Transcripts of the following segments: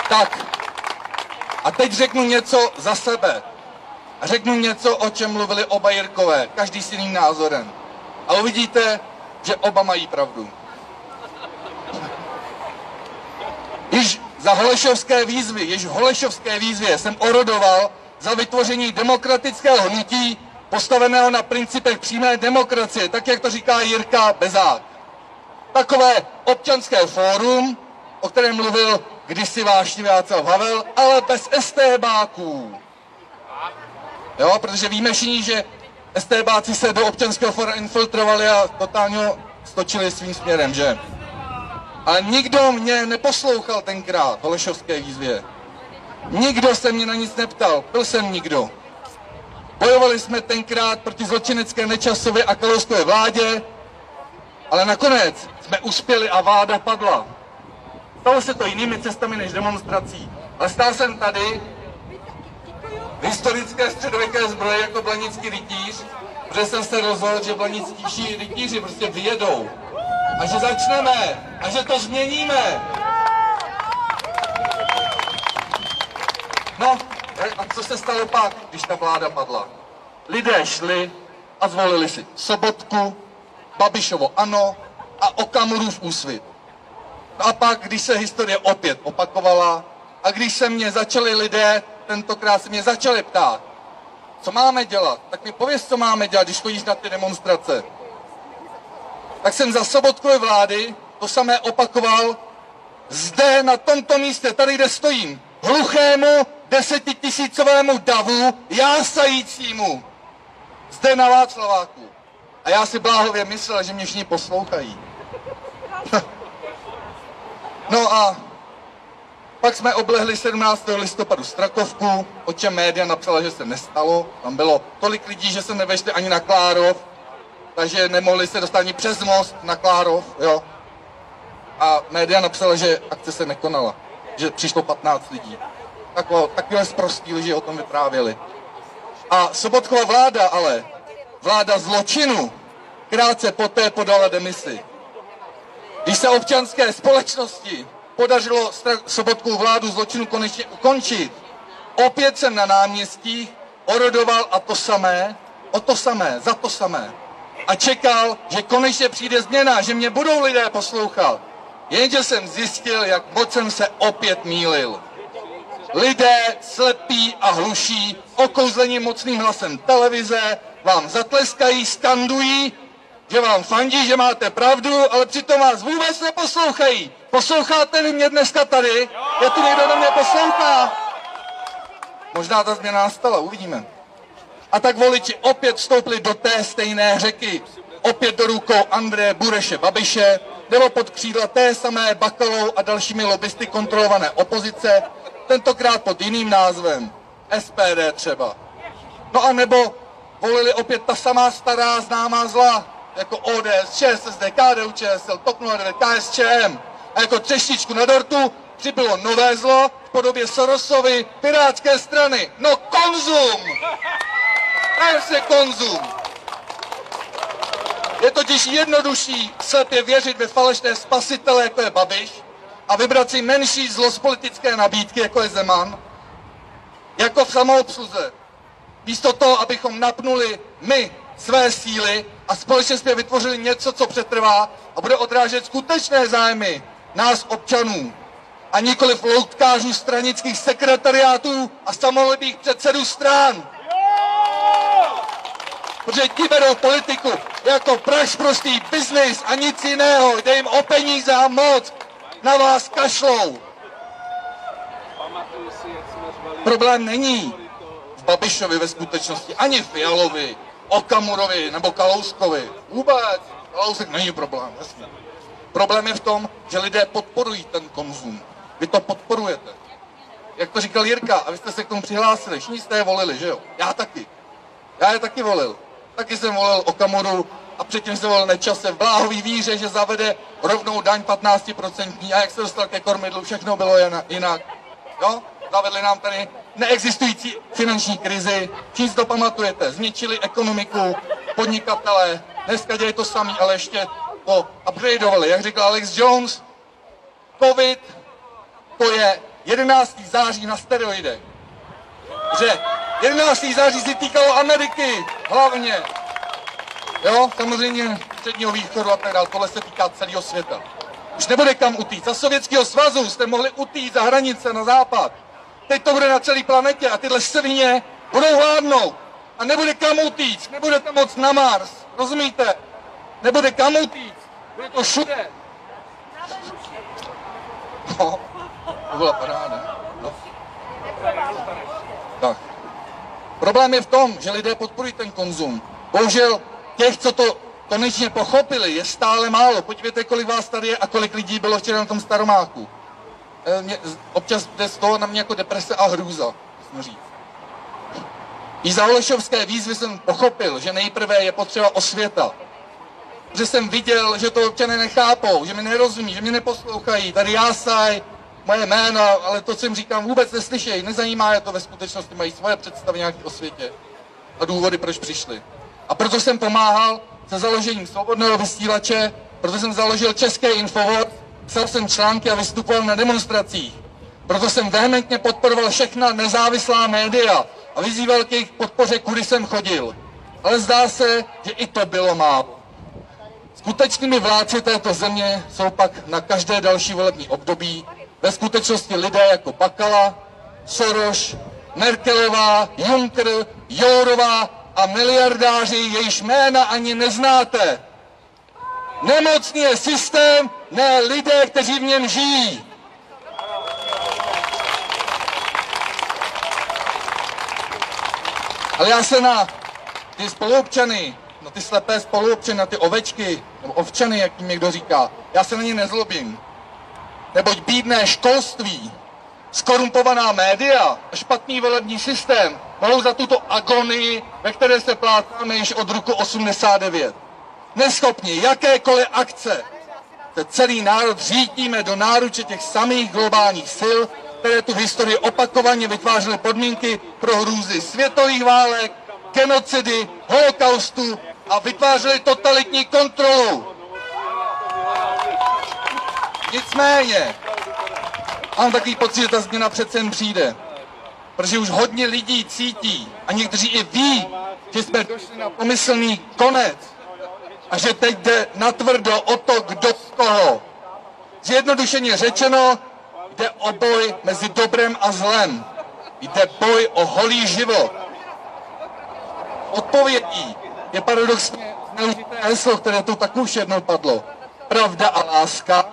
Tak. A teď řeknu něco za sebe. A řeknu něco, o čem mluvili oba Jirkové, každý s jiným názorem. A uvidíte, že oba mají pravdu. Již v Holešovské výzvě jsem orodoval za vytvoření demokratického hnutí postaveného na principech přímé demokracie, tak jak to říká Jirka Bezák. Takové občanské fórum, o kterém mluvil kdysi vášnivě Václav Havel, ale bez estébáků. Jo, protože víme všichni, že estébáci se do občanského fóra infiltrovali a totálně stočili svým směrem, že? Ale nikdo mě neposlouchal tenkrát v Holešovské výzvě. Nikdo se mě na nic neptal, byl jsem nikdo. Bojovali jsme tenkrát proti zločinecké Nečasově a Kalouskové vládě, ale nakonec jsme uspěli a vláda padla. Stalo se to jinými cestami než demonstrací, ale stál jsem tady v historické středověké zbroji jako blanický rytíř, protože jsem se rozhodl, že blanickí rytíři prostě vyjedou. A že začneme, a že to změníme. No, a co se stalo pak, když ta vláda padla? Lidé šli a zvolili si Sobotku, Babišovo ANO a Okamurův Úsvit. No a pak, když se historie opět opakovala a když se mě začali lidé, tentokrát se mě začali ptát, co máme dělat, tak mi pověz, co máme dělat, když chodíš na ty demonstrace. Tak jsem za Sobotkovy vlády to samé opakoval zde, na tomto místě, tady, kde stojím, hluchému 10 000 davu, jásajícímu, zde na Václaváku. A já si bláhově myslel, že mě všichni poslouchají. No a pak jsme oblehli 17. listopadu Strakovku, o čem média napsala, že se nestalo. Tam bylo tolik lidí, že se nevešli ani na Klárov, takže nemohli se dostat ani přes most na Klárov, jo. A média napsala, že akce se nekonala, že přišlo 15 lidí. Takové sprostí lži o tom vyprávěli. A Sobotkova vláda ale, vláda zločinu, krátce poté podala demisi. Když se občanské společnosti podařilo Sobotkovu vládu zločinu konečně ukončit, opět jsem na náměstích orodoval za to samé. A čekal, že konečně přijde změna, že mě budou lidé poslouchat. Jenže jsem zjistil, jak moc jsem se opět mýlil. Lidé slepí a hluší, okouzlení mocným hlasem televize, vám zatleskají, skandují, že vám fandí, že máte pravdu, ale přitom vás vůbec neposlouchají. Posloucháte-li mě dneska tady? Je tu někdo, kdo mě poslouchá? Možná ta změna nastala, uvidíme. A tak voliči opět vstoupili do té stejné řeky. Opět do rukou Andreje Bureše Babiše, nebo pod křídla té samé Bakalou a dalšími lobbysty kontrolované opozice, tentokrát pod jiným názvem. SPD třeba. No a nebo volili opět ta samá stará známá zla, jako ODS, ČSSD, KDU-ČSL, TOP 09, KSČM. A jako třešničku na dortu přibylo nové zlo v podobě Sorosovy pirátské strany. No konzum! Právě konzum! Je totiž jednodušší slepě věřit ve falešné spasitele, jako je Babiš, a vybrat si menší zlo z politické nabídky, jako je Zeman, jako v samoobsluze. Místo toho, abychom napnuli my své síly a společně jsme vytvořili něco, co přetrvá a bude odrážet skutečné zájmy nás občanů a nikoliv loutkářů stranických sekretariátů a samolibých předsedů stran. Protože ti berou politiku jako prašprostý biznis a nic jiného. Jde jim o peníze a moc. Na vás kašlou. Problém není v Babišovi ve skutečnosti, ani Fialovi, Okamurovi nebo Kalouskovi. Vůbec. Kalousek není problém. Jasně. Problém je v tom, že lidé podporují ten konzum. Vy to podporujete. Jak to říkal Jirka, a vy jste se k tomu přihlásili. Všichni jste je volili, že jo? Já taky. Já je taky volil. Taky jsem volil Okamuru a předtím jsem volil Nečase v bláhový víře, že zavede rovnou daň 15%. A jak se dostal ke kormidlu, všechno bylo jinak. Jo? Zavedli nám tady neexistující finanční krizi. Všichni si to pamatujete. Zničili ekonomiku, podnikatele. Dneska dělají to samý, ale ještě to upgradeovali. Jak říkal Alex Jones, COVID, to je 11. září na steroidech. Že 11. září si týkalo Ameriky hlavně. Jo, samozřejmě Středního východu a tak dále. Tohle se týká celého světa. Už nebude kam utíct. Za Sovětského svazu jste mohli utíct za hranice na západ. Teď to bude na celé planetě a tyhle svině budou vládnout. A nebude kam utíct. Nebudete moc na Mars. Rozumíte? Nebude kam utíct. Bude to všude. No, to byla paráda. No. Tak. Problém je v tom, že lidé podporují ten konzum. Bohužel těch, co to konečně pochopili, je stále málo. Podívejte, kolik vás tady je a kolik lidí bylo včera na tom Staromáku. Občas jde z toho na mě jako deprese a hrůza, musím říct. I za holešovské výzvy jsem pochopil, že nejprve je potřeba osvěta. Že jsem viděl, že to občané nechápou, že mi nerozumí, že mě neposlouchají. Tady jásaj, moje jména, ale to, co jim říkám, vůbec neslyšejí. Nezajímá je to ve skutečnosti, mají svoje představy nějaké o světě a důvody, proč přišli. A proto jsem pomáhal se založením Svobodného vysílače, proto jsem založil České Infovod, psal jsem články a vystupoval na demonstracích. Proto jsem vehementně podporoval všechna nezávislá média a vyzýval k jejich podpoře, kudy jsem chodil. Ale zdá se, že i to bylo málo. Skutečnými vládci této země jsou pak na každé další volební období ve skutečnosti lidé jako Bakala, Soros, Merkelová, Juncker, Jourová a miliardáři, jejichž jména ani neznáte. Nemocný je systém, ne lidé, kteří v něm žijí. Ale já se na ty spoluobčany, na ty slepé spoluobčany, na ty ovečky, nebo ovčany, jak jim někdo říká, já se na ně nezlobím. Neboť bídné školství, skorumpovaná média a špatný volební systém mohou za tuto agonii, ve které se plátáme již od roku 89. Neschopni jakékoliv akce, se celý národ řítíme do náruče těch samých globálních sil, které tu v historii opakovaně vytvářely podmínky pro hrůzy světových válek, genocidy, holokaustu a vytvářely totalitní kontrolu. Nicméně, mám takový pocit, že ta změna přece jen přijde. Protože už hodně lidí cítí a někteří i ví, že jsme došli na pomyslný konec a že teď jde natvrdo o to, kdo z koho. Zjednodušeně řečeno, jde o boj mezi dobrem a zlem. Jde boj o holý život. Odpovědí je paradoxně zneužité heslo, které tu tak už jednou padlo. Pravda a láska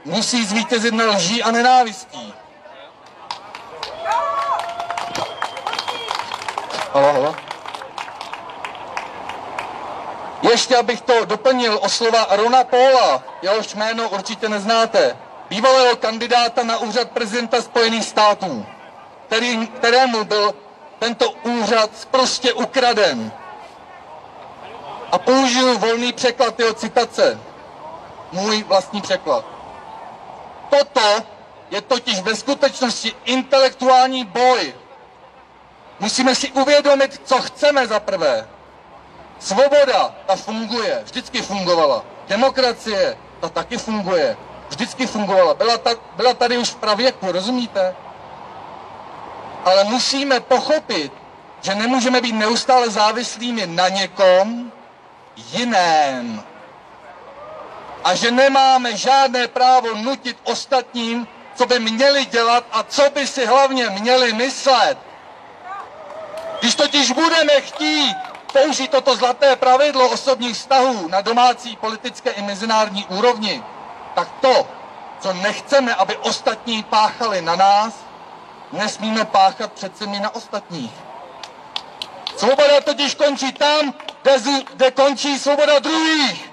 musí zvítězit na lží a nenávistí. Halo. Ještě abych to doplnil o slova Rona Paula, jehož jméno určitě neznáte, bývalého kandidáta na úřad prezidenta Spojených států, kterému byl tento úřad prostě ukraden. A použiju volný překlad jeho citace, můj vlastní překlad. Toto je totiž ve skutečnosti intelektuální boj. Musíme si uvědomit, co chceme za prvé. Svoboda, ta funguje, vždycky fungovala. Demokracie, ta taky funguje, vždycky fungovala. Byla tady už v pravěku, rozumíte? Ale musíme pochopit, že nemůžeme být neustále závislými na někom jiném. A že nemáme žádné právo nutit ostatním, co by měli dělat a co by si hlavně měli myslet. Když totiž budeme chtít použít toto zlaté pravidlo osobních vztahů na domácí, politické i mezinárodní úrovni, tak to, co nechceme, aby ostatní páchali na nás, nesmíme páchat přece my na ostatních. Svoboda totiž končí tam, kde končí svoboda druhých.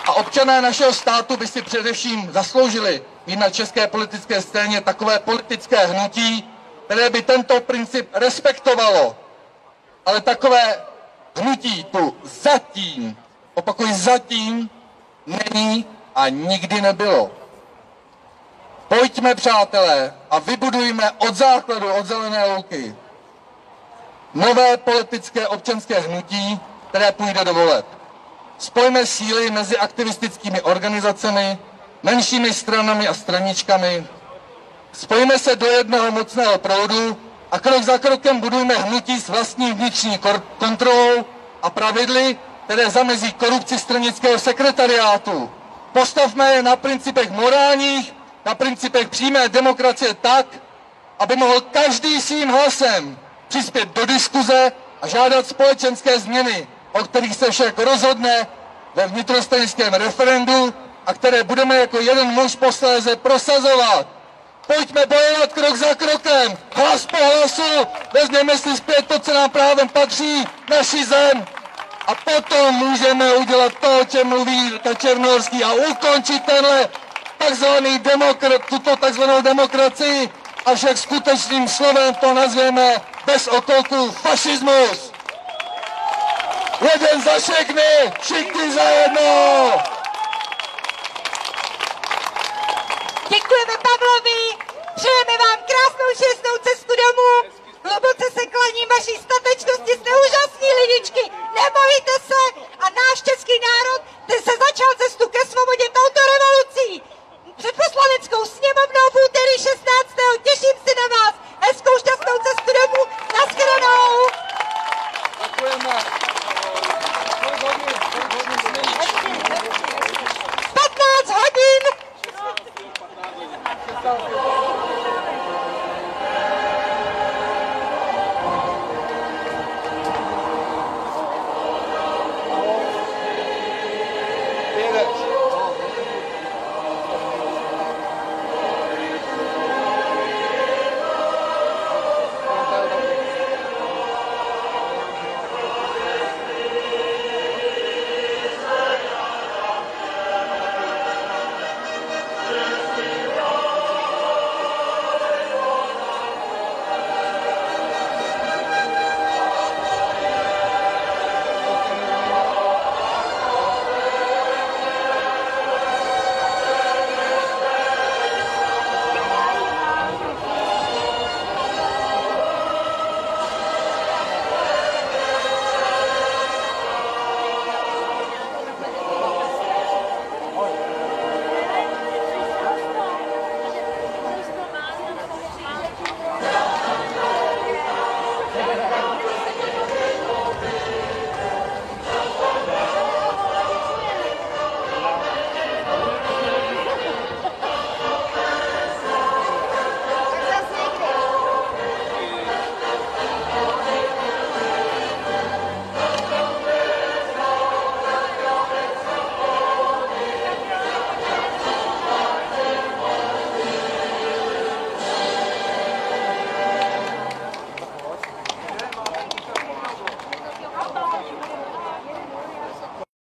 A občané našeho státu by si především zasloužili mít na české politické scéně takové politické hnutí, které by tento princip respektovalo. Ale takové hnutí tu zatím, opakuji zatím, není a nikdy nebylo. Pojďme, přátelé, a vybudujme od základu, od zelené louky, nové politické občanské hnutí, které půjde do voleb. spojme síly mezi aktivistickými organizacemi, menšími stranami a straničkami, spojme se do jednoho mocného proudu a krok za krokem budujme hnutí s vlastní vnitřní kontrolou a pravidly, které zamezí korupci stranického sekretariátu. Postavme je na principech morálních, na principech přímé demokracie tak, aby mohl každý svým hlasem přispět do diskuze a žádat společenské změny, o kterých se však rozhodne ve vnitrostranickém referendu a které budeme jako jeden muž posléze prosazovat. Pojďme bojovat krok za krokem, hlas po hlasu, vezměme si zpět to, co nám právem patří, naši zem. A potom můžeme udělat to, o čem mluví Černohorský a ukončit tuto takzvanou demokracii a však skutečným slovem to nazveme bez okolku fašismus. Jeden za všechny, všichni za jedno! Děkujeme Pavlovi, přejeme vám krásnou šťastnou cestu domů, hluboce se klaním vaší statečnosti, jste úžasní lidičky, nebojte se a náš český národ, ten se